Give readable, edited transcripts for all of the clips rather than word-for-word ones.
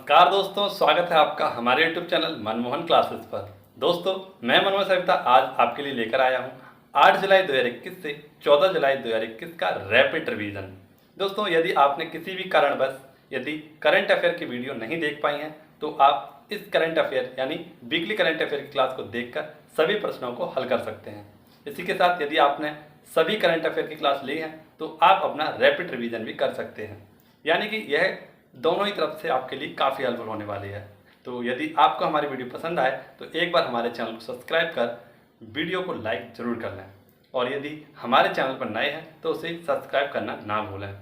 नमस्कार दोस्तों, स्वागत है आपका हमारे YouTube चैनल मनमोहन क्लासेस पर। दोस्तों, मैं मनमोहन सविता आज आपके लिए लेकर आया हूं 8 जुलाई 2021 से 14 जुलाई 2021 का रैपिड रिवीजन। दोस्तों, यदि आपने किसी भी कारणवश यदि करंट अफेयर की वीडियो नहीं देख पाई हैं तो आप इस करंट अफेयर यानी वीकली करंट अफेयर की क्लास को देखकर सभी प्रश्नों को हल कर सकते हैं। इसी के साथ यदि आपने सभी करंट अफेयर की क्लास ली है तो आप अपना रैपिड रिवीजन भी कर सकते हैं, यानी कि यह दोनों ही तरफ से आपके लिए काफ़ी हेल्पफुल होने वाली है। तो यदि आपको हमारी वीडियो पसंद आए तो एक बार हमारे चैनल को सब्सक्राइब कर वीडियो को लाइक ज़रूर कर लें, और यदि हमारे चैनल पर नए हैं तो उसे सब्सक्राइब करना ना भूलें।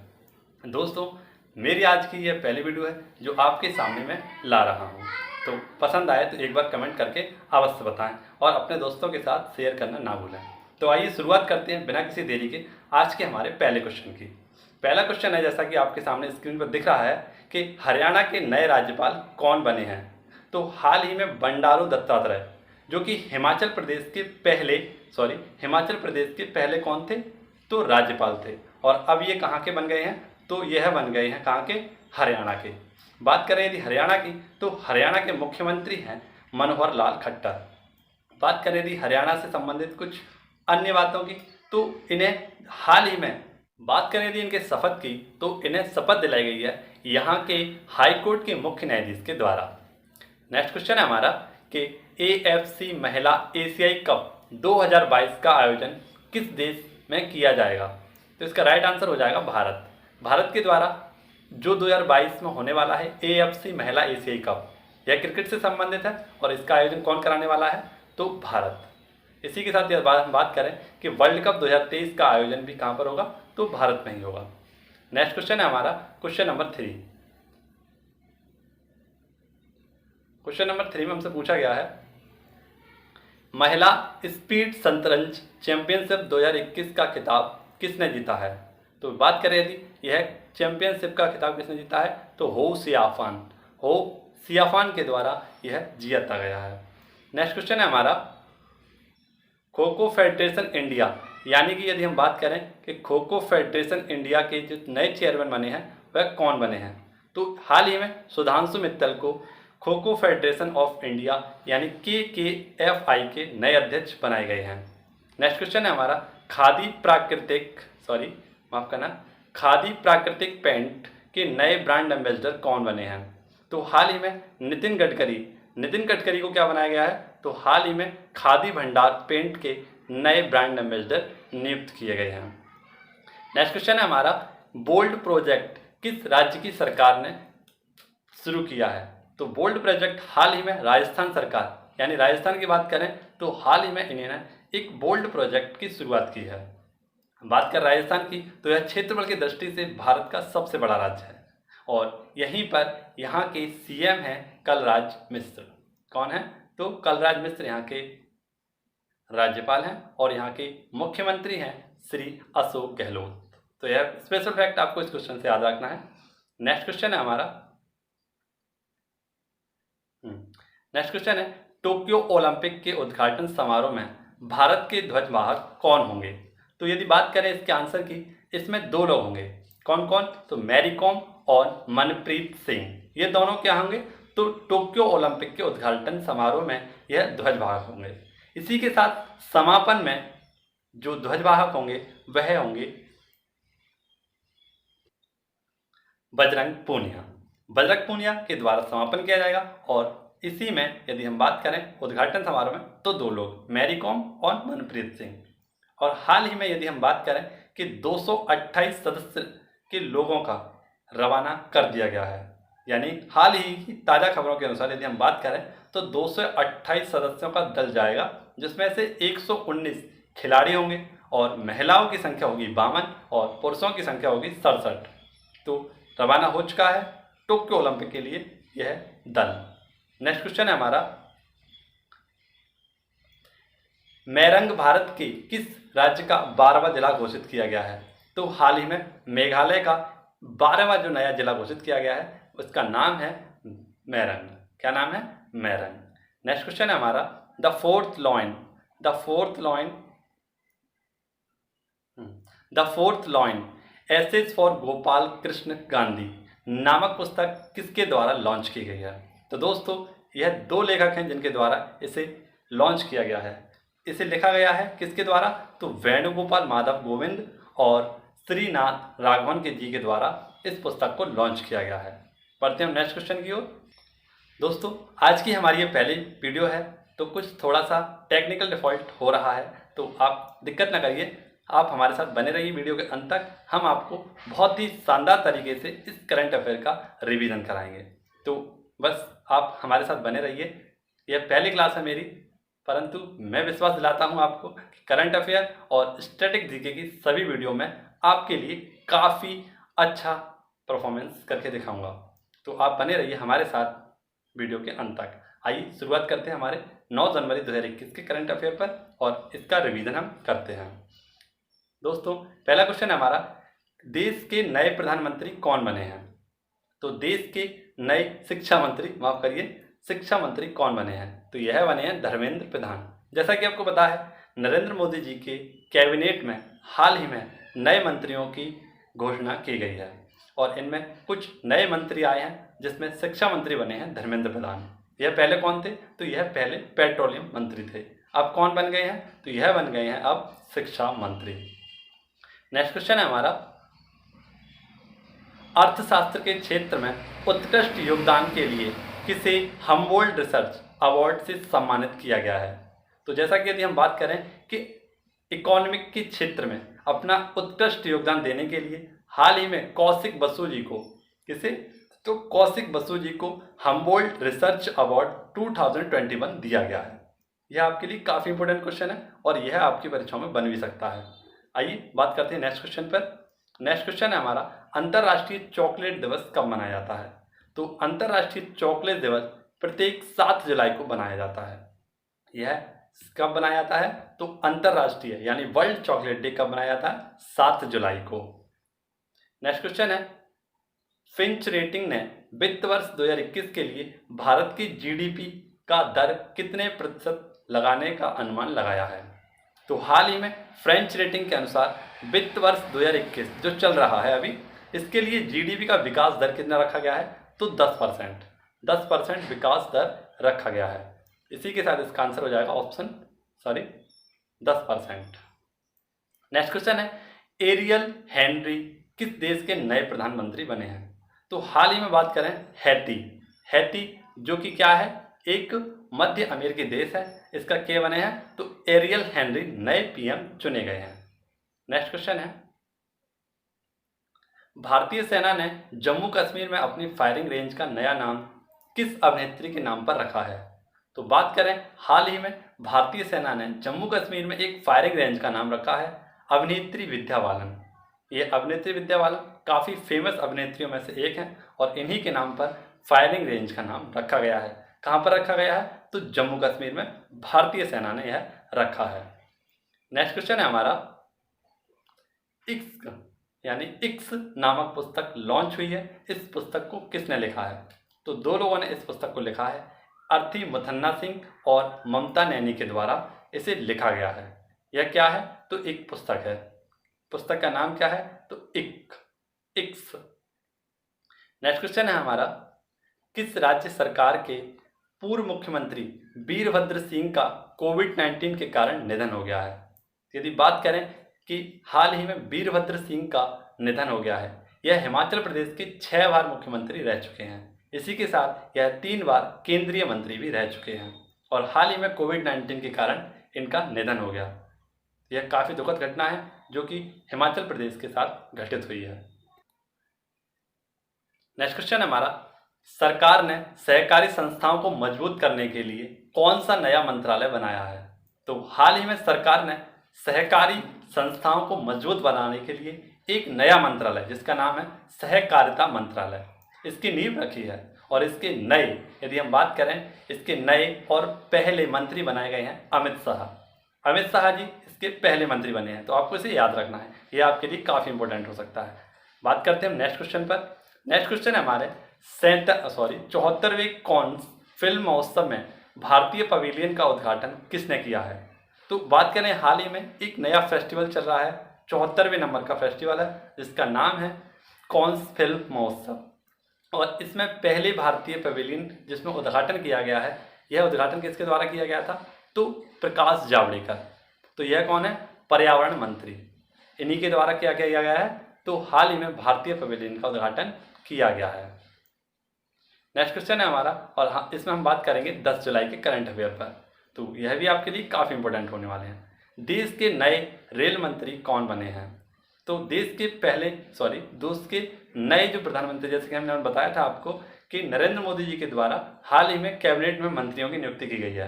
दोस्तों, मेरी आज की यह पहली वीडियो है जो आपके सामने मैं ला रहा हूँ, तो पसंद आए तो एक बार कमेंट करके अवश्य बताएं और अपने दोस्तों के साथ शेयर करना ना भूलें। तो आइए शुरुआत करते हैं बिना किसी देरी के आज के हमारे पहले क्वेश्चन की। पहला क्वेश्चन है, जैसा कि आपके सामने स्क्रीन पर दिख रहा है कि हरियाणा के नए राज्यपाल कौन बने हैं। तो हाल ही में बंडारू दत्तात्रेय, जो कि हिमाचल प्रदेश के पहले कौन थे, तो राज्यपाल थे, और अब ये कहाँ के बन गए हैं, तो यह बन गए हैं कहाँ के, हरियाणा के। बात करें यदि हरियाणा की, तो हरियाणा के मुख्यमंत्री हैं मनोहर लाल खट्टर। बात करें यदि हरियाणा से संबंधित कुछ अन्य बातों की, तो इन्हें हाल ही में बात करें यदि इनके शपथ की, तो इन्हें शपथ दिलाई गई है यहाँ के हाई कोर्ट के मुख्य न्यायाधीश के द्वारा। नेक्स्ट क्वेश्चन है हमारा कि AFC महिला एशियाई कप 2022 का आयोजन किस देश में किया जाएगा। तो इसका राइट आंसर हो जाएगा भारत। भारत के द्वारा जो 2022 में होने वाला है AFC महिला एशियाई कप, यह क्रिकेट से संबंधित है और इसका आयोजन कौन कराने वाला है, तो भारत। इसी के साथ हम बात करें कि वर्ल्ड कप 2023 का आयोजन भी कहाँ पर होगा, तो भारत में ही होगा। नेक्स्ट क्वेश्चन है हमारा क्वेश्चन नंबर 3। क्वेश्चन नंबर 3 में हमसे पूछा गया है, महिला स्पीड शतरंज चैंपियनशिप 2021 का खिताब किसने जीता है। तो बात करें यदि यह चैंपियनशिप का खिताब किसने जीता है, तो हो सियाफान के द्वारा यह जीता गया है। नेक्स्ट क्वेश्चन है हमारा, खो खो फेडरेशन इंडिया, यानी कि यदि हम बात करें कि खो खो फेडरेशन इंडिया के जो नए चेयरमैन बने हैं वह कौन बने हैं, तो हाल ही में सुधांशु मित्तल को kho kho federation of India यानी KKFI के नए अध्यक्ष बनाए गए हैं। नेक्स्ट क्वेश्चन है हमारा, खादी प्राकृतिक पेंट के नए ब्रांड एम्बेसडर कौन बने हैं। तो हाल ही में नितिन गडकरी को क्या बनाया गया है, तो हाल ही में खादी भंडार पेंट के नए ब्रांड एम्बेसडर नियुक्त किए गए हैं। नेक्स्ट क्वेश्चन है हमारा, बोल्ड प्रोजेक्ट किस राज्य की सरकार ने शुरू किया है। तो बोल्ड प्रोजेक्ट हाल ही में राजस्थान सरकार, यानी राजस्थान की बात करें तो हाल ही में इन्होंने एक बोल्ड प्रोजेक्ट की शुरुआत की है। बात कर राजस्थान की, तो यह क्षेत्रफल की दृष्टि से भारत का सबसे बड़ा राज्य है, और यहीं पर यहाँ के CM हैं कलराज मिश्र। कौन है, तो कलराज मिश्र यहाँ के राज्यपाल हैं, और यहाँ के मुख्यमंत्री हैं श्री अशोक गहलोत। तो यह स्पेशल फैक्ट आपको इस क्वेश्चन से याद रखना है। नेक्स्ट क्वेश्चन है हमारा, टोक्यो ओलंपिक के उद्घाटन समारोह में भारत के ध्वजवाहक कौन होंगे। तो यदि बात करें इसके आंसर की, इसमें 2 लोग होंगे। कौन कौन, तो मैरी कॉम और मनप्रीत सिंह, ये दोनों क्या होंगे, तो टोक्यो ओलंपिक के उद्घाटन समारोह में यह ध्वजवाहक होंगे। इसी के साथ समापन में जो ध्वजवाहक होंगे वह होंगे बजरंग पूनिया के द्वारा समापन किया जाएगा। और इसी में यदि हम बात करें उद्घाटन समारोह में, तो 2 लोग मैरी कॉम और मनप्रीत सिंह। और हाल ही में यदि हम बात करें कि 228 सदस्य के लोगों का रवाना कर दिया गया है, यानी हाल ही की ताज़ा खबरों के अनुसार यदि हम बात करें तो 228 सदस्यों का दल जाएगा, जिसमें से 119 खिलाड़ी होंगे, और महिलाओं की संख्या होगी 52 और पुरुषों की संख्या होगी 67। तो रवाना हो चुका है टोक्यो ओलंपिक के लिए यह दल। नेक्स्ट क्वेश्चन है हमारा, मेरंग भारत के किस राज्य का 12वां जिला घोषित किया गया है। तो हाल ही में मेघालय का 12वां जो नया जिला घोषित किया गया है उसका नाम है मेरंग। क्या नाम है, मेरंग। नेक्स्ट क्वेश्चन है हमारा, the fourth lion essays for Gopal Krishna Gandhi नामक पुस्तक किसके द्वारा लॉन्च की गई है? तो दोस्तों यह 2 लेखक हैं जिनके द्वारा इसे लॉन्च किया गया है। इसे लिखा गया है किसके द्वारा? तो वेणुगोपाल माधव गोविंद और श्रीनाथ राघवन के जी के द्वारा इस पुस्तक को लॉन्च किया गया है। पढ़ते हैं हम नेक्स्ट क्वेश्चन की ओर। दोस्तों आज की हमारी ये पहली वीडियो है, तो कुछ थोड़ा सा टेक्निकल डिफ़ॉल्ट हो रहा है, तो आप दिक्कत ना करिए, आप हमारे साथ बने रहिए वीडियो के अंत तक। हम आपको बहुत ही शानदार तरीके से इस करंट अफेयर का रिवीजन कराएंगे, तो बस आप हमारे साथ बने रहिए। यह पहली क्लास है मेरी, परंतु मैं विश्वास दिलाता हूं आपको कि करंट अफेयर और स्टैटिक जीके की सभी वीडियो में आपके लिए काफ़ी अच्छा परफॉर्मेंस करके दिखाऊंगा। तो आप बने रहिए हमारे साथ वीडियो के अंत तक। आइए शुरुआत करते हैं हमारे 9 जनवरी 2021 के करंट अफेयर पर और इसका रिवीजन हम करते हैं। दोस्तों पहला क्वेश्चन है हमारा, देश के नए प्रधानमंत्री कौन बने हैं? तो देश के नए शिक्षा मंत्री, माफ करिए, शिक्षा मंत्री कौन बने हैं? तो यह बने हैं धर्मेंद्र प्रधान। जैसा कि आपको पता है नरेंद्र मोदी जी के कैबिनेट में हाल ही में नए मंत्रियों की घोषणा की गई है और इनमें कुछ नए मंत्री आए हैं जिसमें शिक्षा मंत्री बने हैं धर्मेंद्र प्रधान। यह पहले कौन थे? तो यह पहले पेट्रोलियम मंत्री थे। अब कौन बन गए हैं? तो यह बन गए हैं अब शिक्षा मंत्री। नेक्स्ट क्वेश्चन है हमारा, अर्थशास्त्र के क्षेत्र में उत्कृष्ट योगदान के लिए किसे हम्बोल्ट रिसर्च अवार्ड से सम्मानित किया गया है? तो जैसा कि यदि हम बात करें कि इकोनॉमिक के क्षेत्र में अपना उत्कृष्ट योगदान देने के लिए हाल ही में कौशिक बसु जी को, किसे? तो कौशिक बसु जी को हम्बोल्ट रिसर्च अवार्ड 2021 दिया गया है। यह आपके लिए काफ़ी इंपॉर्टेंट क्वेश्चन है और यह आपकी परीक्षाओं में बन भी सकता है। आइए बात करते हैं नेक्स्ट क्वेश्चन पर। नेक्स्ट क्वेश्चन है हमारा, अंतर्राष्ट्रीय चॉकलेट दिवस कब मनाया जाता है? तो अंतर्राष्ट्रीय चॉकलेट दिवस प्रत्येक 7 जुलाई को बनाया जाता है। यह कब बनाया जाता है? तो अंतर्राष्ट्रीय यानी वर्ल्ड चॉकलेट डे कब बनाया जाता है? 7 जुलाई को। नेक्स्ट क्वेश्चन है, फिंच रेटिंग ने वित्त वर्ष 2021 के लिए भारत की जीडीपी का दर कितने प्रतिशत लगाने का अनुमान लगाया है? तो हाल ही में फ्रेंच रेटिंग के अनुसार वित्त वर्ष 2021 जो चल रहा है अभी, इसके लिए जीडीपी का विकास दर कितना रखा गया है? तो 10% विकास दर रखा गया है। इसी के साथ इसका आंसर हो जाएगा ऑप्शन 10%। नेक्स्ट क्वेश्चन है, एरियल हेनरी किस देश के नए प्रधानमंत्री बने हैं? तो हाल ही में बात करें हैती जो कि क्या है? एक मध्य अमेरिकी देश है, इसका के बने हैं, तो एरियल हेनरी नए पीएम चुने गए हैं। नेक्स्ट क्वेश्चन है, भारतीय सेना ने जम्मू कश्मीर में अपनी फायरिंग रेंज का नया नाम किस अभिनेत्री के नाम पर रखा है? तो बात करें हाल ही में भारतीय सेना ने जम्मू कश्मीर में एक फायरिंग रेंज का नाम रखा है अभिनेत्री विद्या बालन। ये अभिनेत्री विद्या बालन काफ़ी फेमस अभिनेत्रियों में से एक हैं और इन्हीं के नाम पर फायरिंग रेंज का नाम रखा गया है। कहाँ पर रखा गया है? तो जम्मू कश्मीर में भारतीय सेना ने यह रखा है। नेक्स्ट क्वेश्चन है हमारा, इक्स नामक पुस्तक लॉन्च हुई है, इस पुस्तक को किसने लिखा है? तो 2 लोगों ने इस पुस्तक को लिखा है, अर्थी मुथन्ना सिंह और ममता नैनी के द्वारा इसे लिखा गया है। यह क्या है? तो एक पुस्तक है। पुस्तक का नाम क्या है? तो इक्स। नेक्स्ट क्वेश्चन है हमारा, किस राज्य सरकार के पूर्व मुख्यमंत्री वीरभद्र सिंह का कोविड-19 के कारण निधन हो गया है? यदि बात करें कि हाल ही में वीरभद्र सिंह का निधन हो गया है, यह हिमाचल प्रदेश के 6 बार मुख्यमंत्री रह चुके हैं। इसी के साथ यह 3 बार केंद्रीय मंत्री भी रह चुके हैं और हाल ही में कोविड-19 के कारण इनका निधन हो गया। यह काफ़ी दुखद घटना है जो कि हिमाचल प्रदेश के साथ घटित हुई है। नेक्स्ट क्वेश्चन हमारा, सरकार ने सहकारी संस्थाओं को मजबूत करने के लिए कौन सा नया मंत्रालय बनाया है? तो हाल ही में सरकार ने सहकारी संस्थाओं को मजबूत बनाने के लिए एक नया मंत्रालय जिसका नाम है सहकारिता मंत्रालय, इसकी नींव रखी है और इसके नए, यदि हम बात करें, इसके नए और पहले मंत्री बनाए गए हैं अमित शाह जी इसके पहले मंत्री बने हैं। तो आपको इसे याद रखना है, ये आपके लिए काफ़ी इंपॉर्टेंट हो सकता है। बात करते हैं हम नेक्स्ट क्वेश्चन पर। नेक्स्ट क्वेश्चन है हमारे 74वें कांस फिल्म महोत्सव में भारतीय पवेलियन का उद्घाटन किसने किया है? तो बात करें हाल ही में एक नया फेस्टिवल चल रहा है, 74वें नंबर का फेस्टिवल है जिसका नाम है कांस फिल्म महोत्सव। और इसमें पहले भारतीय पवेलियन जिसमें उद्घाटन किया गया है, यह उद्घाटन किसके द्वारा किया गया था? तो प्रकाश जावड़ेकर। तो यह कौन है? पर्यावरण मंत्री। इन्हीं के द्वारा क्या किया गया है? तो हाल ही में भारतीय पवेलियन का उद्घाटन किया गया है। नेक्स्ट क्वेश्चन है हमारा, और हाँ, इसमें हम बात करेंगे 10 जुलाई के करंट अफेयर पर। तो यह भी आपके लिए काफ़ी इंपॉर्टेंट होने वाले हैं। देश के नए रेल मंत्री कौन बने हैं? तो देश के नए जो प्रधानमंत्री, जैसे कि हमने बताया था आपको कि नरेंद्र मोदी जी के द्वारा हाल ही में कैबिनेट में मंत्रियों की नियुक्ति की गई है,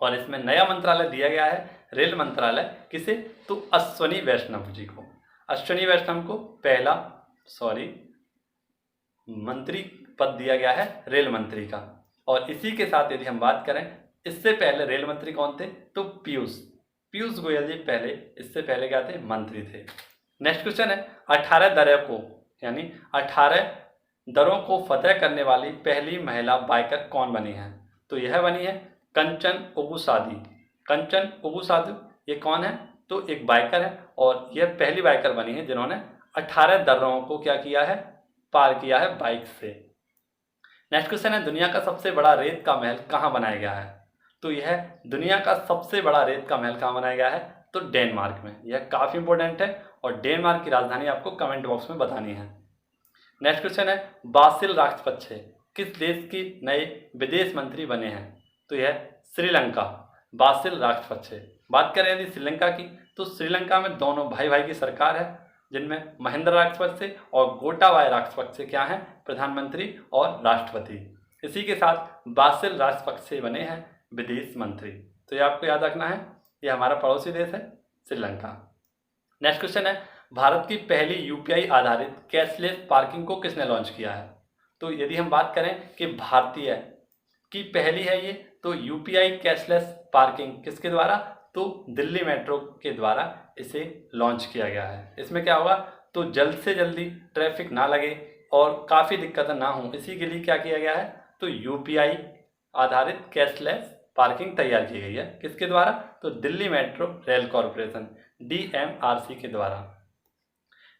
और इसमें नया मंत्रालय दिया गया है, रेल मंत्रालय। किसे? तो अश्वनी वैष्णव जी को। अश्वनी वैष्णव को पहला मंत्री पद दिया गया है रेल मंत्री का। और इसी के साथ यदि हम बात करें, इससे पहले रेल मंत्री कौन थे? तो पीयूष गोयल जी पहले, इससे पहले क्या थे? मंत्री थे। नेक्स्ट क्वेश्चन है, 18 दरों को फतेह करने वाली पहली महिला बाइकर कौन बनी है? तो यह बनी है कंचन ओगुसादी। कंचन ओगुसादी ये कौन है? तो एक बाइकर है, और यह पहली बाइकर बनी है जिन्होंने 18 दर्रों को क्या किया है? पार किया है बाइक से। नेक्स्ट क्वेश्चन है, दुनिया का सबसे बड़ा रेत का महल कहाँ बनाया गया है? तो यह दुनिया का सबसे बड़ा रेत का महल कहाँ बनाया गया है? तो डेनमार्क में। यह काफ़ी इंपॉर्टेंट है, और डेनमार्क की राजधानी आपको कमेंट बॉक्स में बतानी है। नेक्स्ट क्वेश्चन है, बासिल राजपक्षे किस देश के नए विदेश मंत्री बने हैं? तो यह श्रीलंका। बासिल राजपक्षे। बात करें यदि श्रीलंका की, तो श्रीलंका में दोनों भाई भाई की सरकार है, जिनमें महिंदा राजपक्षे और गोटाबाया राजपक्षे क्या हैं? प्रधानमंत्री और राष्ट्रपति। इसी के साथ बासिल राजपक्षे बने हैं विदेश मंत्री। तो ये आपको याद रखना है, ये हमारा पड़ोसी देश है श्रीलंका। नेक्स्ट क्वेश्चन है, भारत की पहली यूपीआई आधारित कैशलेस पार्किंग को किसने लॉन्च किया है? तो यदि हम बात करें कि भारतीय की पहली है ये, तो यूपीआई कैशलेस पार्किंग किसके द्वारा? तो दिल्ली मेट्रो के द्वारा इसे लॉन्च किया गया है। इसमें क्या होगा? तो जल्द से जल्दी ट्रैफिक ना लगे और काफ़ी दिक्कतें ना हों, इसी के लिए क्या किया गया है? तो यूपीआई आधारित कैशलेस पार्किंग तैयार की गई है। किसके द्वारा? तो Delhi metro rail corporation, DMRC के द्वारा।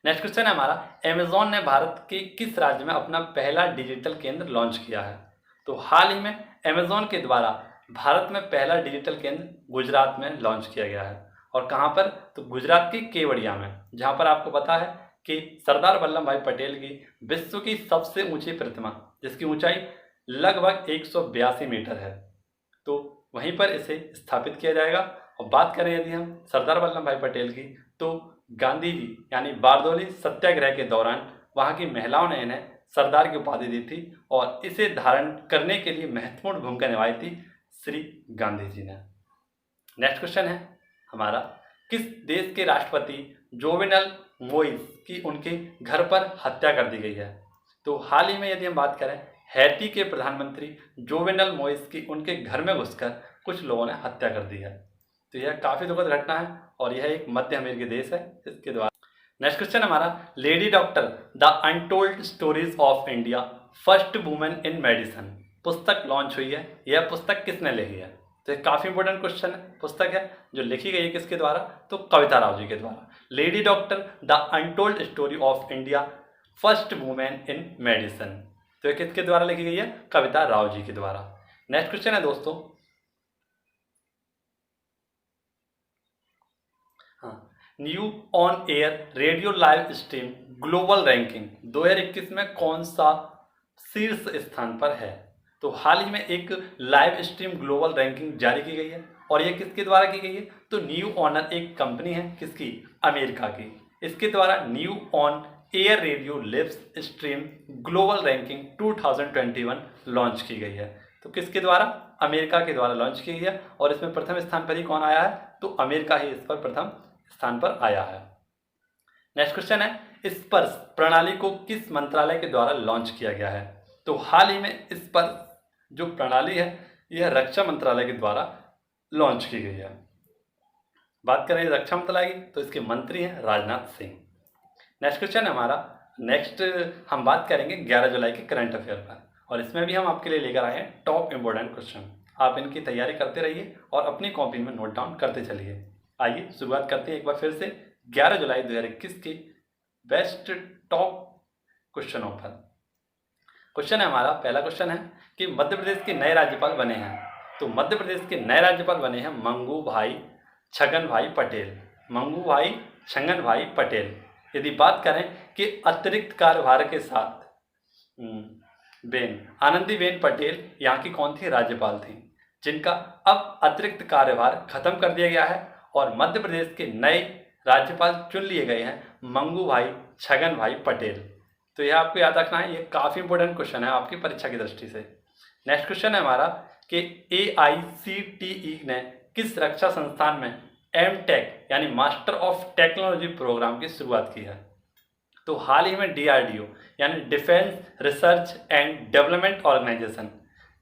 नेक्स्ट क्वेश्चन है हमारा, अमेजॉन ने भारत के किस राज्य में अपना पहला डिजिटल केंद्र लॉन्च किया है? तो हाल ही में अमेजॉन के द्वारा भारत में पहला डिजिटल केंद्र गुजरात में लॉन्च किया गया है। और कहाँ पर? तो गुजरात के केवड़िया में, जहाँ पर आपको पता है कि सरदार वल्लभ भाई पटेल की विश्व की सबसे ऊंची प्रतिमा, जिसकी ऊंचाई लगभग 182 मीटर है, तो वहीं पर इसे स्थापित किया जाएगा। और बात करें यदि हम सरदार वल्लभ भाई पटेल की, तो गांधी जी यानी बारदौली सत्याग्रह के दौरान वहाँ की महिलाओं ने इन्हें सरदार की उपाधि दी थी, और इसे धारण करने के लिए महत्वपूर्ण भूमिका निभाई थी श्री गांधी जी ने। नेक्स्ट क्वेश्चन है हमारा, किस देश के राष्ट्रपति जोवेनल मोइस की उनके घर पर हत्या कर दी गई है? तो हाल ही में यदि हम बात करें, हैती के प्रधानमंत्री जोवेनल मोइस की उनके घर में घुसकर कुछ लोगों ने हत्या कर दी है। तो यह काफ़ी दुखद घटना है, और यह एक मध्य अमेरिकी देश है इसके द्वारा। नेक्स्ट क्वेश्चन हमारा, lady doctor the untold stories of India first women in medicine पुस्तक लॉन्च हुई है। यह पुस्तक किसने लिखी है? तो ये काफ़ी इंपॉर्टेंट क्वेश्चन है। पुस्तक है जो लिखी गई है किसके द्वारा? तो कविता राव जी के द्वारा। Lady doctor the untold story of India first women in medicine, तो ये किसके द्वारा लिखी गई है? कविता राव जी के द्वारा। नेक्स्ट क्वेश्चन है दोस्तों, हाँ, new on air radio live stream global ranking 2021 में कौन सा शीर्ष स्थान पर है? तो हाल ही में एक लाइव स्ट्रीम ग्लोबल रैंकिंग जारी की गई है, और ये किसके द्वारा की गई है? तो न्यू ऑनर एक कंपनी है, किसकी? अमेरिका की। इसके द्वारा new on air radio live stream global ranking 2021 launch की गई है। तो किसके द्वारा? अमेरिका के द्वारा लॉन्च की गई है, और इसमें प्रथम स्थान पर ही कौन आया है? तो अमेरिका ही इस पर प्रथम स्थान पर आया है। नेक्स्ट क्वेश्चन है, स्पर्श प्रणाली को किस मंत्रालय के द्वारा लॉन्च किया गया है? तो हाल ही में स्पर्श जो प्रणाली है, यह रक्षा मंत्रालय के द्वारा लॉन्च की गई है। बात करें रक्षा मंत्रालय की, तो इसके मंत्री हैं राजनाथ सिंह। नेक्स्ट क्वेश्चन है हमारा, नेक्स्ट हम बात करेंगे 11 जुलाई के करंट अफेयर पर, और इसमें भी हम आपके लिए लेकर आए हैं टॉप इंपॉर्टेंट क्वेश्चन। आप इनकी तैयारी करते रहिए और अपनी कॉपी में नोट डाउन करते चलिए। आइए शुरुआत करते हैं एक बार फिर से 11 जुलाई 2021 के बेस्ट टॉप क्वेश्चनों पर। क्वेश्चन है हमारा, पहला क्वेश्चन है कि मध्य प्रदेश के नए राज्यपाल बने हैं। तो मध्य प्रदेश के नए राज्यपाल बने हैं मंगू भाई छगन भाई पटेल। मंगू भाई छगन भाई पटेल। यदि बात करें कि अतिरिक्त कार्यभार के साथ आनंदीबेन पटेल यहाँ की कौन थी, राज्यपाल थी, जिनका अब अतिरिक्त कार्यभार खत्म कर दिया गया है और मध्य प्रदेश के नए राज्यपाल चुन लिए गए हैं मंगू भाई छगन भाई पटेल। तो यह आपको याद रखना है, ये काफ़ी इंपॉर्टेंट क्वेश्चन है आपकी परीक्षा की दृष्टि से। नेक्स्ट क्वेश्चन है हमारा कि AICTE ने किस रक्षा संस्थान में MTech यानी मास्टर ऑफ टेक्नोलॉजी प्रोग्राम की शुरुआत की है। तो हाल ही में DRDO यानी defence research and development organisation,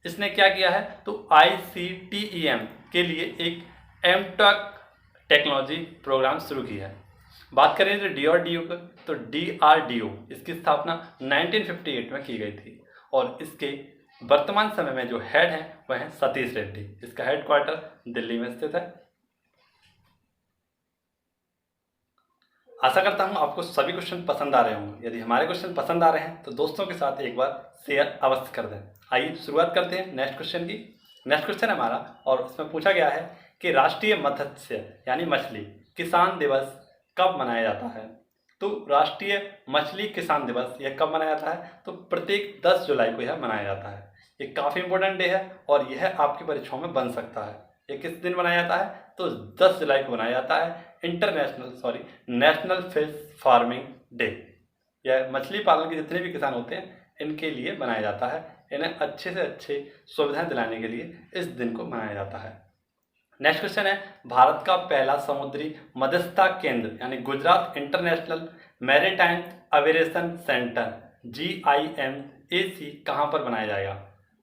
इसने क्या किया है, तो ICTEM के लिए एक MTech टेक्नोलॉजी प्रोग्राम शुरू किया है। बात करें तो DRDO का, तो DRDO इसकी स्थापना 1958 में की गई थी और इसके वर्तमान समय में जो हेड हैं वह हैं सतीश रेड्डी। इसका हेडक्वार्टर दिल्ली में स्थित है। आशा करता हूं आपको सभी क्वेश्चन पसंद आ रहे होंगे। यदि हमारे क्वेश्चन पसंद आ रहे हैं तो दोस्तों के साथ एक बार शेयर अवश्य कर दें। आइए शुरुआत करते हैं नेक्स्ट क्वेश्चन की। नेक्स्ट क्वेश्चन है हमारा और इसमें पूछा गया है कि राष्ट्रीय मत्स्य यानी मछली किसान दिवस कब मनाया जाता है। तो राष्ट्रीय मछली किसान दिवस यह कब मनाया जाता है, तो प्रत्येक 10 जुलाई को यह मनाया जाता है। ये काफ़ी इंपॉर्टेंट डे है और यह आपकी परीक्षाओं में बन सकता है। ये किस दिन मनाया जाता है, तो 10 जुलाई को मनाया जाता है नेशनल फिश फार्मिंग डे। यह मछली पालन के जितने भी किसान होते हैं इनके लिए मनाया जाता है। इन्हें अच्छे से अच्छे सुविधाएं दिलाने के लिए इस दिन को मनाया जाता है। नेक्स्ट क्वेश्चन है, भारत का पहला समुद्री मध्यस्थता केंद्र यानी Gujarat international maritime aviation centre GIMAC कहाँ पर बनाया जाएगा।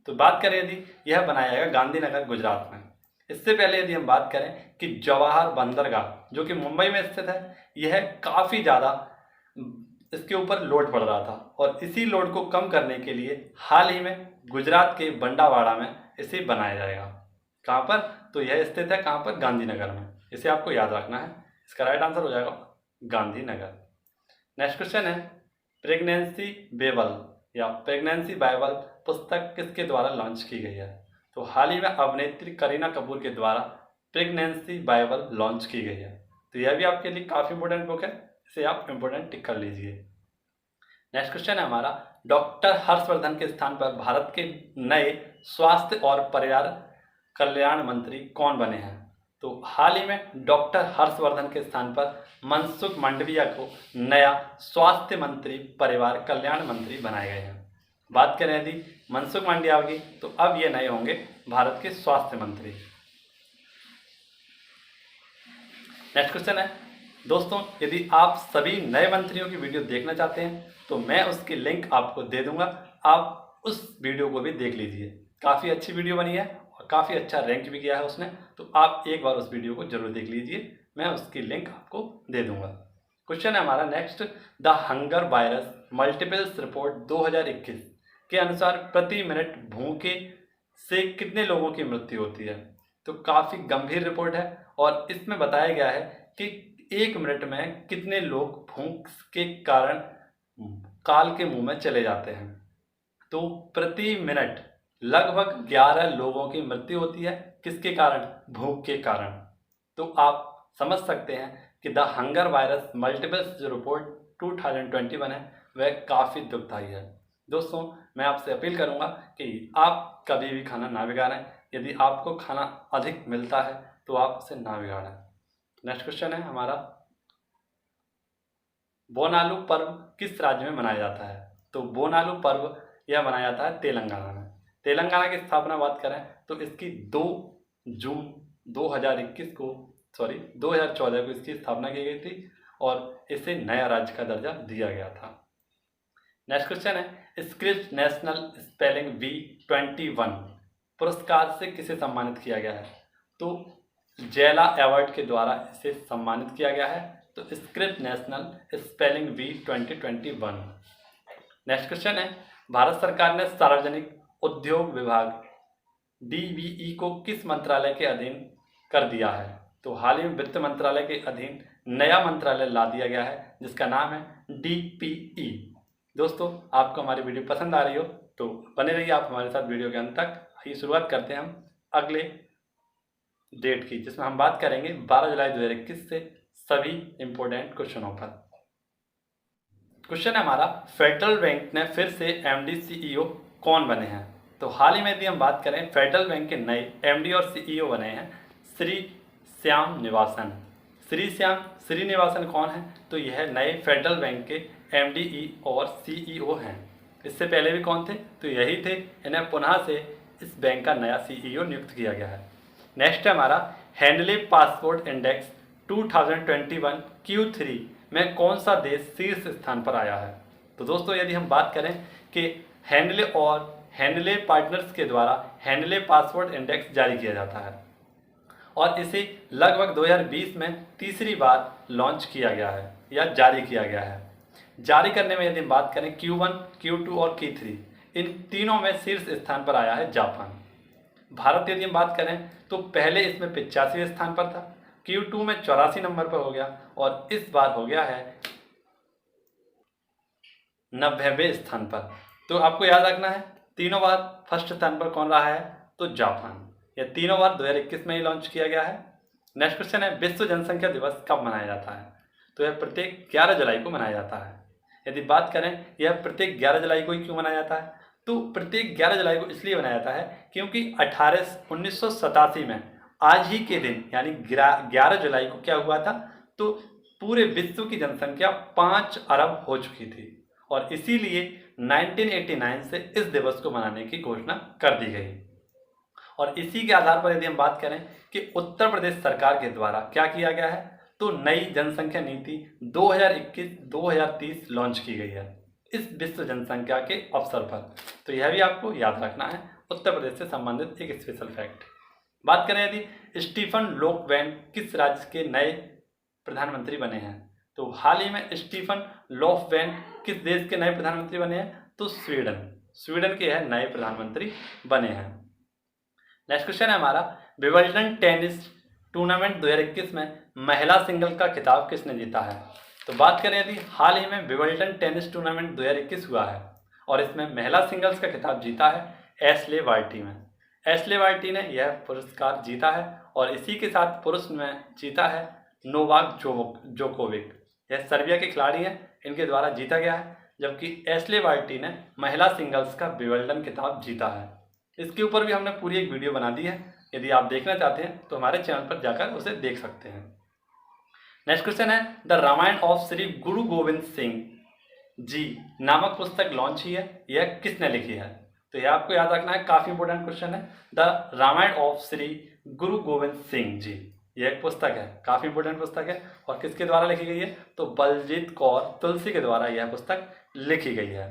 तो बात करें यदि, यह बनाया जाएगा गांधीनगर गुजरात में। इससे पहले यदि हम बात करें कि जवाहर बंदरगाह जो कि मुंबई में स्थित है, यह काफ़ी ज़्यादा इसके ऊपर लोड पड़ रहा था और इसी लोड को कम करने के लिए हाल ही में गुजरात के बंडावाड़ा में इसे बनाया जाएगा। कहाँ पर, तो यह स्थित है कहाँ पर, गांधीनगर में। इसे आपको याद रखना है। इसका राइट आंसर हो जाएगा गांधीनगर। नेक्स्ट क्वेश्चन है, प्रेगनेंसी बेबल या प्रेगनेंसी बाइबल पुस्तक किसके द्वारा लॉन्च की गई है। तो हाल ही में अभिनेत्री करीना कपूर के द्वारा प्रेगनेंसी बाइबल लॉन्च की गई है। तो यह भी आपके लिए काफ़ी इंपॉर्टेंट बुक है, इसे आप इंपॉर्टेंट टिक कर लीजिए। नेक्स्ट क्वेश्चन है हमारा, डॉक्टर हर्षवर्धन के स्थान पर भारत के नए स्वास्थ्य और परिवार कल्याण मंत्री कौन बने हैं। तो हाल ही में डॉक्टर हर्षवर्धन के स्थान पर मनसुख मांडविया को नया स्वास्थ्य मंत्री परिवार कल्याण मंत्री बनाए गए हैं। बात करें यदि मनसुख मांडविया की, तो अब ये नए होंगे भारत के स्वास्थ्य मंत्री। नेक्स्ट क्वेश्चन है दोस्तों, यदि आप सभी नए मंत्रियों की वीडियो देखना चाहते हैं तो मैं उसकी लिंक आपको दे दूंगा, आप उस वीडियो को भी देख लीजिए। काफ़ी अच्छी वीडियो बनी है और काफ़ी अच्छा रैंक भी किया है उसने, तो आप एक बार उस वीडियो को जरूर देख लीजिए। मैं उसकी लिंक आपको दे दूंगा। क्वेश्चन है हमारा next, the hunger virus multiples report 2021 के अनुसार प्रति मिनट भूखे से कितने लोगों की मृत्यु होती है। तो काफ़ी गंभीर रिपोर्ट है और इसमें बताया गया है कि 1 मिनट में कितने लोग भूख के कारण काल के मुंह में चले जाते हैं। तो प्रति मिनट लगभग 11 लोगों की मृत्यु होती है। किसके कारण, भूख के कारण। तो आप समझ सकते हैं कि द हंगर वायरस मल्टीपल्स जो रिपोर्ट 2021 है वह काफ़ी दुखदायी है। दोस्तों मैं आपसे अपील करूंगा कि आप कभी भी खाना ना बिगाड़ें। यदि आपको खाना अधिक मिलता है तो आप उसे ना बिगाड़ें। नेक्स्ट क्वेश्चन है हमारा, बोनालू पर्व किस राज्य में मनाया जाता है। तो बोनालू पर्व यह मनाया जाता है तेलंगाना में। तेलंगाना की स्थापना बात करें तो इसकी 2 जून 2014 को इसकी स्थापना की गई थी और इसे नया राज्य का दर्जा दिया गया था। नेक्स्ट क्वेश्चन है, स्क्रिप्ट नेशनल स्पेलिंग बी 21 पुरस्कार से किसे सम्मानित किया गया है। तो जेला अवार्ड के द्वारा इसे सम्मानित किया गया है। तो script national spelling bee 2021। Next question है, भारत सरकार ने सार्वजनिक उद्योग विभाग DBE को किस मंत्रालय के अधीन कर दिया है। तो हाल ही में वित्त मंत्रालय के अधीन नया मंत्रालय ला दिया गया है जिसका नाम है DPE। दोस्तों आपको हमारी वीडियो पसंद आ रही हो तो बने रहिए आप हमारे साथ वीडियो के अंत तक। आइए शुरुआत करते हैं हम अगले डेट की, जिसमें हम बात करेंगे 12 जुलाई 2021 से सभी इंपॉर्टेंट क्वेश्चनों पर। क्वेश्चन है हमारा, फेडरल बैंक ने फिर से एमडी सीईओ कौन बने हैं? तो हाल ही में यदि हम बात करें, फेडरल बैंक के नए एमडी और सीईओ बने हैं श्री श्याम निवासन। श्रीनिवासन कौन है? तो यह नए फेडरल बैंक के एमडी और सीईओ हैं। इससे पहले भी कौन थे? तो यही थे। इन्हें पुनः से इस बैंक का नया सीईओ नियुक्त किया गया है। नेक्स्ट है हमारा, हैंडले पासपोर्ट इंडेक्स 2021 Q3 में कौन सा देश शीर्ष स्थान पर आया है? तो दोस्तों यदि हम बात करें कि हैंडले और हैंडले पार्टनर्स के द्वारा हैंडले पासपोर्ट इंडेक्स जारी किया जाता है और इसे लगभग 2020 में तीसरी बार लॉन्च किया गया है या जारी किया गया है। जारी करने में यदि हम बात करें Q1, Q2 और Q3, इन तीनों में शीर्ष स्थान पर आया है जापान। भारत यदि हम बात करें तो पहले इसमें 85वें स्थान पर था, Q2 में 84 नंबर पर हो गया और इस बार हो गया है 90वें स्थान पर। तो आपको याद रखना है तीनों बार फर्स्ट स्थान पर कौन रहा है? तो जापान। यह तीनों बार 2021 में ही लॉन्च किया गया है। नेक्स्ट क्वेश्चन है, विश्व जनसंख्या दिवस कब मनाया जाता है? तो यह प्रत्येक 11 जुलाई को मनाया जाता है। यदि बात करें यह प्रत्येक 11 जुलाई को ही क्यों मनाया जाता है? तो प्रत्येक 11 जुलाई को इसलिए मनाया जाता है क्योंकि 1987 में आज ही के दिन यानी 11 जुलाई को क्या हुआ था? तो पूरे विश्व की जनसंख्या 5 अरब हो चुकी थी और इसीलिए 1989 से इस दिवस को मनाने की घोषणा कर दी गई। और इसी के आधार पर यदि हम बात करें कि उत्तर प्रदेश सरकार के द्वारा क्या किया गया है, तो नई जनसंख्या नीति 2021-2030 लॉन्च की गई है इस विश्व जनसंख्या के अवसर पर। तो यह भी आपको याद रखना है, उत्तर प्रदेश से संबंधित एक स्पेशल फैक्ट। बात करें यदि स्टीफन लोफवेन किस राज्य के नए प्रधानमंत्री बने हैं? तो हाल ही में स्टीफन लोफवेन किस देश के नए प्रधानमंत्री बने हैं? तो स्वीडन के यह नए प्रधानमंत्री बने हैं। नेक्स्ट क्वेश्चन है हमारा, विंबलडन टेनिस टूर्नामेंट 2021 में महिला सिंगल का खिताब किसने जीता है? तो बात करें यदि हाल ही में विंबलडन टेनिस टूर्नामेंट 2021 हुआ है और इसमें महिला सिंगल्स का खिताब जीता है एशले बार्टी ने। एशले बार्टी ने यह पुरस्कार जीता है और इसी के साथ पुरुष में जीता है नोवाक जोकोविक। यह सर्बिया के खिलाड़ी हैं, इनके द्वारा जीता गया है, जबकि एशले बार्टी ने महिला सिंगल्स का विंबलडन खिताब जीता है। इसके ऊपर भी हमने पूरी एक वीडियो बना दी है, यदि आप देखना चाहते हैं तो हमारे चैनल पर जाकर उसे देख सकते हैं। नेक्स्ट क्वेश्चन है, द रामायण ऑफ श्री गुरु गोविंद सिंह जी नामक पुस्तक लॉन्च हुई है, यह किसने लिखी है? तो यह आपको याद रखना है, काफी इंपोर्टेंट क्वेश्चन है। द रामायण ऑफ श्री गुरु गोविंद सिंह जी, यह एक पुस्तक है, काफी इंपोर्टेंट पुस्तक है और किसके द्वारा लिखी गई है? तो बलजीत कौर तुलसी के द्वारा यह पुस्तक लिखी गई है।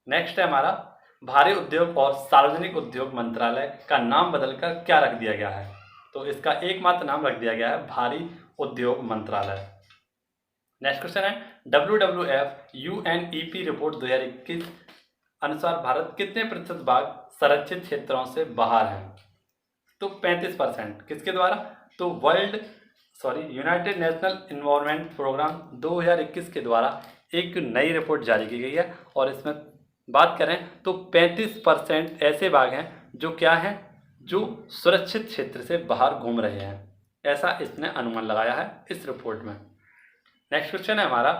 नेक्स्ट है हमारा, भारी उद्योग और सार्वजनिक उद्योग मंत्रालय का नाम बदलकर क्या रख दिया गया है? तो इसका एकमात्र नाम रख दिया गया है भारी उद्योग मंत्रालय। नेक्स्ट क्वेश्चन है, WWF UNEP रिपोर्ट 2021 अनुसार भारत कितने प्रतिशत बाघ संरक्षित क्षेत्रों से बाहर हैं? तो 35%। किसके द्वारा? तो यूनाइटेड नेशनल इन्वायरमेंट प्रोग्राम 2021 के द्वारा एक नई रिपोर्ट जारी की गई है और इसमें बात करें तो 35% ऐसे बाघ हैं जो क्या हैं, जो सुरक्षित क्षेत्र से बाहर घूम रहे हैं, ऐसा इसने अनुमान लगाया है इस रिपोर्ट में। नेक्स्ट क्वेश्चन है हमारा,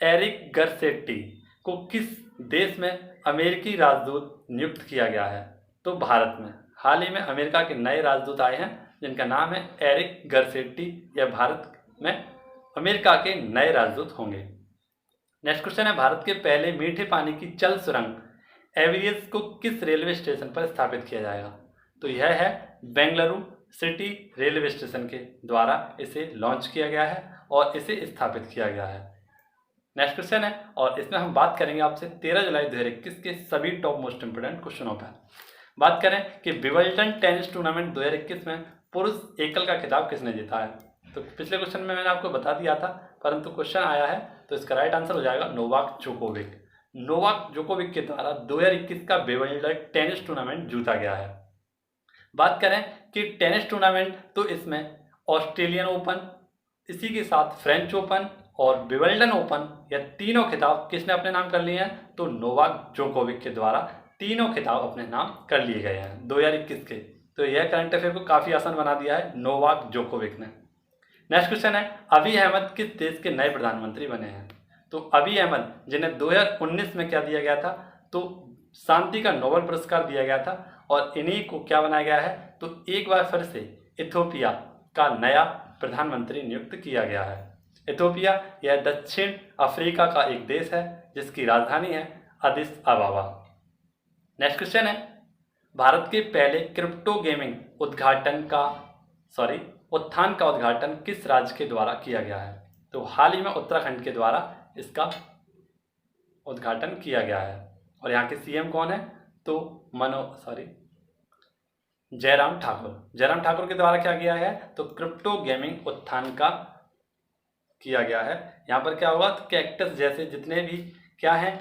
एरिक गर्सेटी को किस देश में अमेरिकी राजदूत नियुक्त किया गया है? तो भारत में। हाल ही में अमेरिका के नए राजदूत आए हैं जिनका नाम है एरिक गर्सेटी। यह भारत में अमेरिका के नए राजदूत होंगे। नेक्स्ट क्वेश्चन है, भारत के पहले मीठे पानी की जल सुरंग एवियस को किस रेलवे स्टेशन पर स्थापित किया जाएगा? तो यह है बेंगलुरु सिटी रेलवे स्टेशन के द्वारा इसे लॉन्च किया गया है और इसे स्थापित किया गया है। नेक्स्ट क्वेश्चन है और इसमें हम बात करेंगे आपसे 13 जुलाई 2021 के सभी टॉप मोस्ट इंपोर्टेंट क्वेश्चनों पर। बात करें कि विंबलडन टेनिस टूर्नामेंट 2021 में पुरुष एकल का खिताब किसने जीता है? तो पिछले क्वेश्चन में मैंने आपको बता दिया था, परंतु क्वेश्चन आया है तो इसका राइट आंसर हो जाएगा नोवाक जोकोविक के द्वारा 2021 का विंबलडन टेनिस टूर्नामेंट जीता गया है। बात करें कि टेनिस टूर्नामेंट तो इसमें ऑस्ट्रेलियन ओपन, इसी के साथ फ्रेंच ओपन और विंबलडन ओपन, यह तीनों खिताब किसने अपने नाम कर लिए हैं? तो नोवाक जोकोविक के द्वारा तीनों खिताब अपने नाम कर लिए गए हैं 2021 के। तो यह करंट अफेयर को काफ़ी आसान बना दिया है नोवाक जोकोविक ने। नेक्स्ट क्वेश्चन है, अभी अहमद किस देश के नए प्रधानमंत्री बने हैं? तो अभी अहमद जिन्हें 2019 में क्या दिया गया था, तो शांति का नोबेल पुरस्कार दिया गया था, और इन्हीं को क्या बनाया गया है, तो एक बार फिर से इथियोपिया का नया प्रधानमंत्री नियुक्त किया गया है। इथियोपिया यह दक्षिण अफ्रीका का एक देश है जिसकी राजधानी है अदिस अबाबा। नेक्स्ट क्वेश्चन है, भारत के पहले क्रिप्टो गेमिंग उत्थान का उद्घाटन किस राज्य के द्वारा किया गया है? तो हाल ही में उत्तराखंड के द्वारा इसका उद्घाटन किया गया है। और यहाँ के सीएम कौन है? तो जयराम ठाकुर के द्वारा क्या किया है, तो क्रिप्टो गेमिंग उत्थान का किया गया है। यहाँ पर क्या होगा, तो कैक्टस जैसे जितने भी क्या है,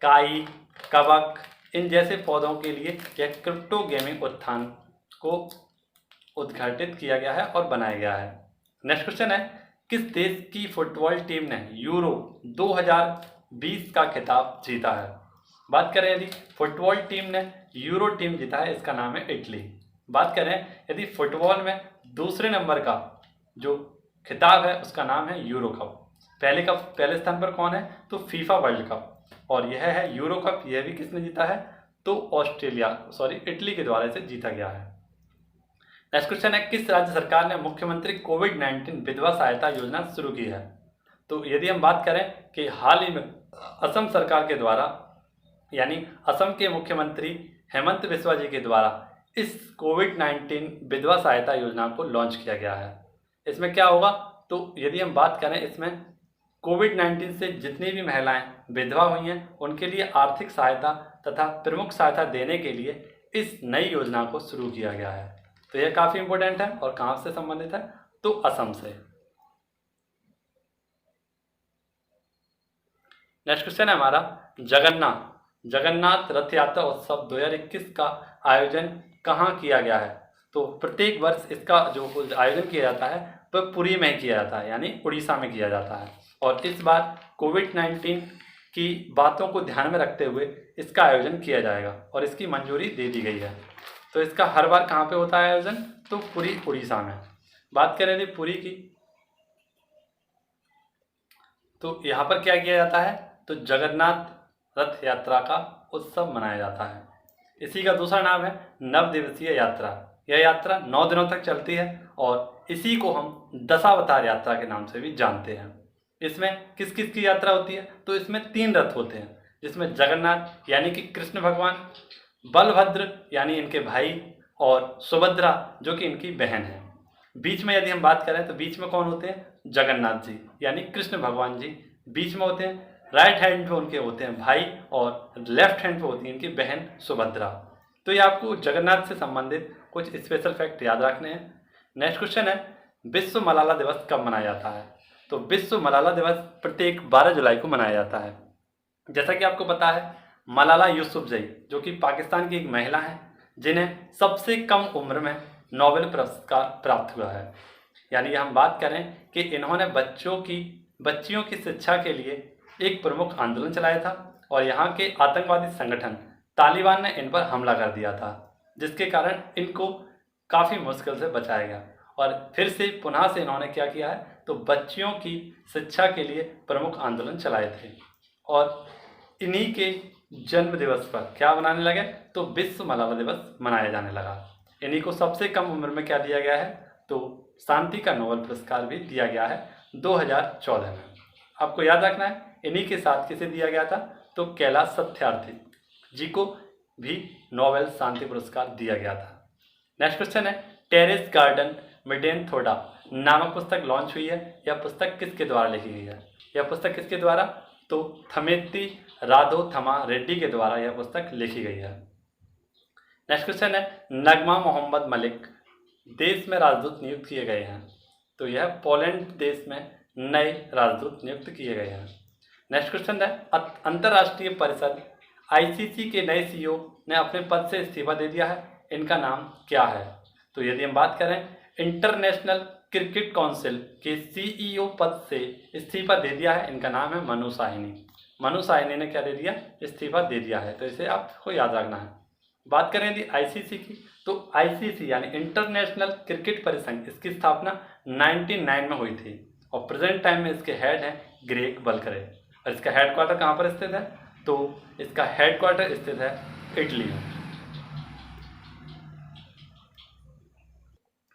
काई, कवक, इन जैसे पौधों के लिए यह क्रिप्टो गेमिंग उत्थान को उद्घाटित किया गया है और बनाया गया है। नेक्स्ट क्वेश्चन है, किस देश की फुटबॉल टीम ने यूरो 2020 का खिताब जीता है? बात करें यदि फुटबॉल टीम ने यूरो टीम जीता है, इसका नाम है इटली। बात करें यदि फुटबॉल में दूसरे नंबर का जो खिताब है उसका नाम है यूरो कप। पहले स्थान पर कौन है, तो फीफा वर्ल्ड कप, और यह है यूरो कप। यह भी किसने जीता है, तो इटली के द्वारा इसे जीता गया है। नेक्स्ट क्वेश्चन है, किस राज्य सरकार ने मुख्यमंत्री कोविड-19 विधवा सहायता योजना शुरू की है? तो यदि हम बात करें कि हाल ही में असम सरकार के द्वारा, यानी असम के मुख्यमंत्री हेमंत बिस्वा जी के द्वारा इस कोविड-19 विधवा सहायता योजना को लॉन्च किया गया है। इसमें क्या होगा, तो यदि हम बात करें, इसमें कोविड-19 से जितनी भी महिलाएं विधवा हुई हैं उनके लिए आर्थिक सहायता तथा प्रमुख सहायता देने के लिए इस नई योजना को शुरू किया गया है। तो यह काफ़ी इंपॉर्टेंट है और कहाँ से संबंधित है, तो असम से। नेक्स्ट क्वेश्चन है हमारा, जगन्नाथ रथ यात्रा उत्सव 2021 का आयोजन कहाँ किया गया है? तो प्रत्येक वर्ष इसका जो आयोजन किया जाता है वह पुरी में किया जाता है, यानी उड़ीसा में किया जाता है। और इस बार कोविड-19 की बातों को ध्यान में रखते हुए इसका आयोजन किया जाएगा और इसकी मंजूरी दे दी गई है। तो इसका हर बार कहाँ पे होता है आयोजन, तो पुरी उड़ीसा में। बात करें यदि पुरी की, तो यहाँ पर क्या किया जाता है, तो जगन्नाथ रथ यात्रा का उत्सव मनाया जाता है। इसी का दूसरा नाम है नव दिवसीय यात्रा। यह यात्रा 9 दिनों तक चलती है और इसी को हम दशावतार यात्रा के नाम से भी जानते हैं। इसमें किस किस की यात्रा होती है, तो इसमें 3 रथ होते हैं, जिसमें जगन्नाथ यानी कि कृष्ण भगवान, बलभद्र यानी इनके भाई, और सुभद्रा जो कि इनकी बहन है। बीच में यदि हम बात करें तो बीच में कौन होते हैं, जगन्नाथ जी यानी कृष्ण भगवान जी बीच में होते हैं। राइट हैंड पे उनके होते हैं भाई और लेफ्ट हैंड पे होती है इनकी बहन सुभद्रा। तो ये आपको जगन्नाथ से संबंधित कुछ स्पेशल फैक्ट याद रखने हैं। नेक्स्ट क्वेश्चन है, विश्व मलाला दिवस कब मनाया जाता है? तो विश्व मलाला दिवस प्रत्येक 12 जुलाई को मनाया जाता है। जैसा कि आपको पता है, मलाला यूसुफजई जो कि पाकिस्तान की एक महिला है जिन्हें सबसे कम उम्र में नोबेल पुरस्कार प्राप्त हुआ है। यानी हम बात करें कि इन्होंने बच्चियों की शिक्षा के लिए एक प्रमुख आंदोलन चलाया था और यहाँ के आतंकवादी संगठन तालिबान ने इन पर हमला कर दिया था, जिसके कारण इनको काफ़ी मुश्किल से बचाया गया। और फिर से पुनः से इन्होंने क्या किया है, तो बच्चियों की शिक्षा के लिए प्रमुख आंदोलन चलाए थे और इन्हीं के जन्म दिवस पर क्या मनाने लगे, तो विश्व मलाला दिवस मनाया जाने लगा। इन्हीं को सबसे कम उम्र में क्या दिया गया है, तो शांति का नोबेल पुरस्कार भी दिया गया है 2014 में। आपको याद रखना है, इन्हीं के साथ किसे दिया गया था, तो कैलाश सत्यार्थी जी को भी नोबेल शांति पुरस्कार दिया गया था। नेक्स्ट क्वेश्चन है, टेरेस गार्डन मिडेन थोडा नामक पुस्तक लॉन्च हुई है। यह पुस्तक किसके द्वारा लिखी गई है? यह पुस्तक किसके द्वारा, तो थमेत्ती राधोथमा रेड्डी के द्वारा यह पुस्तक लिखी गई है। नेक्स्ट क्वेश्चन है, नगमा मोहम्मद मलिक देश में राजदूत नियुक्त किए गए हैं। तो यह पोलैंड देश में नए राजदूत नियुक्त किए गए हैं। नेक्स्ट क्वेश्चन है, अंतर्राष्ट्रीय परिषद आईसीसी के नए सीईओ ने अपने पद से इस्तीफा दे दिया है। इनका नाम क्या है? तो यदि हम बात करें, इंटरनेशनल क्रिकेट काउंसिल के सीईओ पद से इस्तीफा दे दिया है। इनका नाम है मनु साहनी। मनु साहनी ने क्या दे दिया, इस्तीफा दे दिया है। तो इसे आपको याद रखना है। बात करें यदि आईसीसी की, तो आईसीसी यानी इंटरनेशनल क्रिकेट परिसंघ, इसकी स्थापना 1999 में हुई थी और प्रेजेंट टाइम में इसके हेड हैं ग्रेग बल्करे। और इसका हेडक्वार्टर कहाँ पर स्थित है, तो इसका हेडक्वार्टर स्थित है इटली में,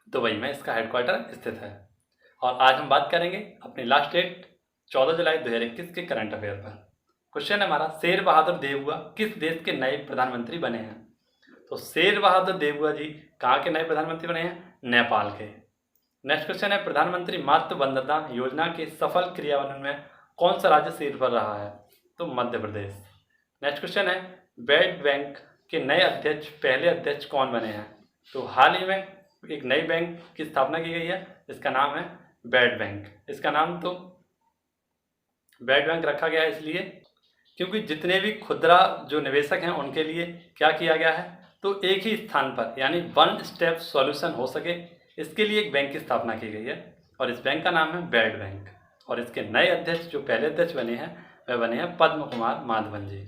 दुबई में इसका हेडक्वार्टर स्थित है। और आज हम बात करेंगे अपनी लास्ट डेट 14 जुलाई 2021 के करंट अफेयर पर। क्वेश्चन हमारा, शेर बहादुर देवुआ किस देश के नए प्रधानमंत्री बने हैं। तो शेर बहादुर देवुआ जी कहाँ के नए प्रधानमंत्री बने हैं, नेपाल के। नेक्स्ट क्वेश्चन है, प्रधानमंत्री मातृ वंदना योजना के सफल क्रियान्वयन में कौन सा राज्य शीर्ष पर रहा है, तो मध्य प्रदेश। नेक्स्ट क्वेश्चन है, वर्ल्ड बैंक के नए अध्यक्ष, पहले अध्यक्ष कौन बने हैं। तो हाल ही में एक नई बैंक की स्थापना की गई है, इसका नाम है वर्ल्ड बैंक। इसका नाम तो वर्ल्ड बैंक रखा गया है इसलिए क्योंकि जितने भी खुदरा जो निवेशक हैं उनके लिए क्या किया गया है, तो एक ही स्थान पर यानी वन स्टेप सॉल्यूशन हो सके, इसके लिए एक बैंक की स्थापना की गई है और इस बैंक का नाम है वर्ल्ड बैंक। और इसके नए अध्यक्ष जो पहले अध्यक्ष बने हैं वह बने हैं पद्म कुमार माधवन जी।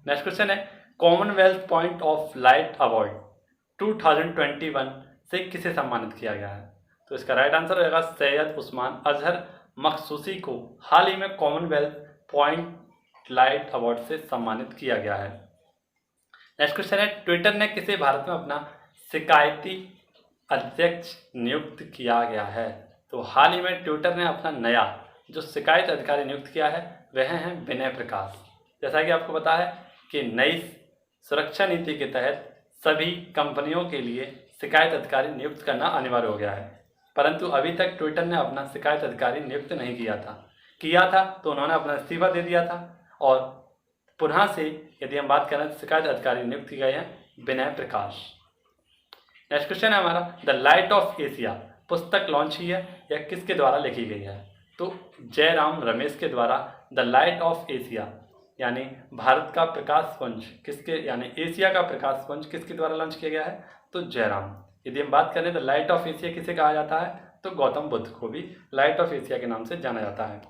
नेक्स्ट क्वेश्चन है, Commonwealth point of light award 2021 से किसे सम्मानित किया गया है। तो इसका राइट आंसर होगा सैयद उस्मान अजहर मखसूसी को हाल ही में कॉमनवेल्थ पॉइंट लाइट अवार्ड से सम्मानित किया गया है। नेक्स्ट क्वेश्चन है, ट्विटर ने किसे भारत में अपना शिकायती अध्यक्ष नियुक्त किया गया है। तो हाल ही में ट्विटर ने अपना नया जो शिकायत अधिकारी नियुक्त किया है वह हैं विनय प्रकाश। जैसा कि आपको पता है कि नई सुरक्षा नीति के तहत सभी कंपनियों के लिए शिकायत अधिकारी नियुक्त करना अनिवार्य हो गया है, परंतु अभी तक ट्विटर ने अपना शिकायत अधिकारी नियुक्त नहीं किया था तो उन्होंने अपना इस्तीफा दे दिया था और पुनः से यदि हम बात करें तो शिकायत अधिकारी नियुक्त किए गए हैं विनय प्रकाश। नेक्स्ट क्वेश्चन है हमारा, द लाइट ऑफ एशिया पुस्तक लॉन्च हुई है या किसके द्वारा लिखी गई है। तो जयराम रमेश के द्वारा द लाइट ऑफ एशिया यानी भारत का प्रकाश पुंज किसके यानी एशिया का प्रकाश पुंज किसके द्वारा लॉन्च किया गया है, तो जयराम। यदि हम बात करें तो लाइट ऑफ एशिया किसे कहा जाता है, तो गौतम बुद्ध को भी लाइट ऑफ एशिया के नाम से जाना जाता है।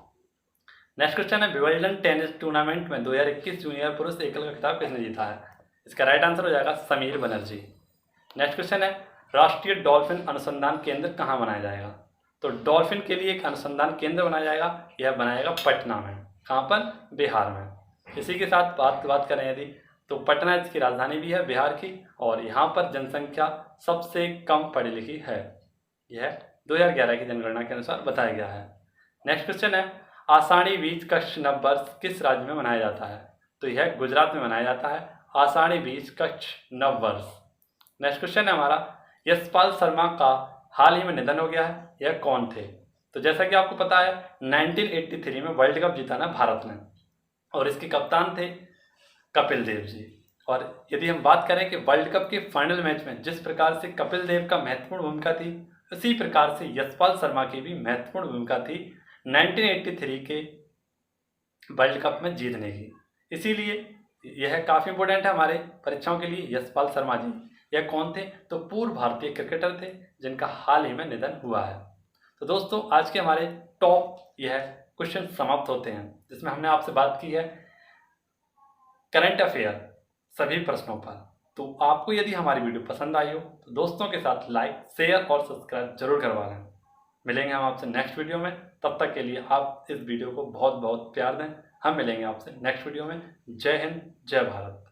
नेक्स्ट क्वेश्चन है, विंबलडन टेनिस टूर्नामेंट में 2021 जूनियर पुरुष एकल का खिताब किसने जीता है। इसका राइट आंसर हो जाएगा समीर बनर्जी। नेक्स्ट क्वेश्चन है, राष्ट्रीय डॉल्फिन अनुसंधान केंद्र कहाँ बनाया जाएगा। तो डॉल्फिन के लिए एक अनुसंधान केंद्र बनाया जाएगा, यह बनाएगा पटना में। कहाँ पर, बिहार में। इसी के साथ बात करें यदि, तो पटना इसकी राजधानी भी है बिहार की और यहाँ पर जनसंख्या सबसे कम पढ़ी लिखी है, यह 2011 की जनगणना के अनुसार बताया गया है। नेक्स्ट क्वेश्चन है, आषाढ़ी बीज कच्छ नव वर्ष किस राज्य में मनाया जाता है। तो यह गुजरात में मनाया जाता है, आषाढ़ी बीज कच्छ नव वर्ष। नेक्स्ट क्वेश्चन है हमारा, यशपाल शर्मा का हाल ही में निधन हो गया है, यह कौन थे। तो जैसा कि आपको पता है 1983 में वर्ल्ड कप जीता ना भारत ने और इसके कप्तान थे कपिल देव जी। और यदि हम बात करें कि वर्ल्ड कप के फाइनल मैच में जिस प्रकार से कपिल देव का महत्वपूर्ण भूमिका थी, उसी प्रकार से यशपाल शर्मा की भी महत्वपूर्ण भूमिका थी 1983 के वर्ल्ड कप में जीतने की। इसीलिए यह काफ़ी इंपॉर्टेंट है हमारे परीक्षाओं के लिए। यशपाल शर्मा जी यह कौन थे, तो पूर्व भारतीय क्रिकेटर थे जिनका हाल ही में निधन हुआ है। तो दोस्तों आज के हमारे टॉप यह क्वेश्चन समाप्त होते हैं जिसमें हमने आपसे बात की है करंट अफेयर सभी प्रश्नों पर। तो आपको यदि हमारी वीडियो पसंद आई हो तो दोस्तों के साथ लाइक शेयर और सब्सक्राइब जरूर करवा लें। मिलेंगे हम आपसे नेक्स्ट वीडियो में, तब तक के लिए आप इस वीडियो को बहुत बहुत प्यार दें। हम मिलेंगे आपसे नेक्स्ट वीडियो में। जय हिंद, जय भारत।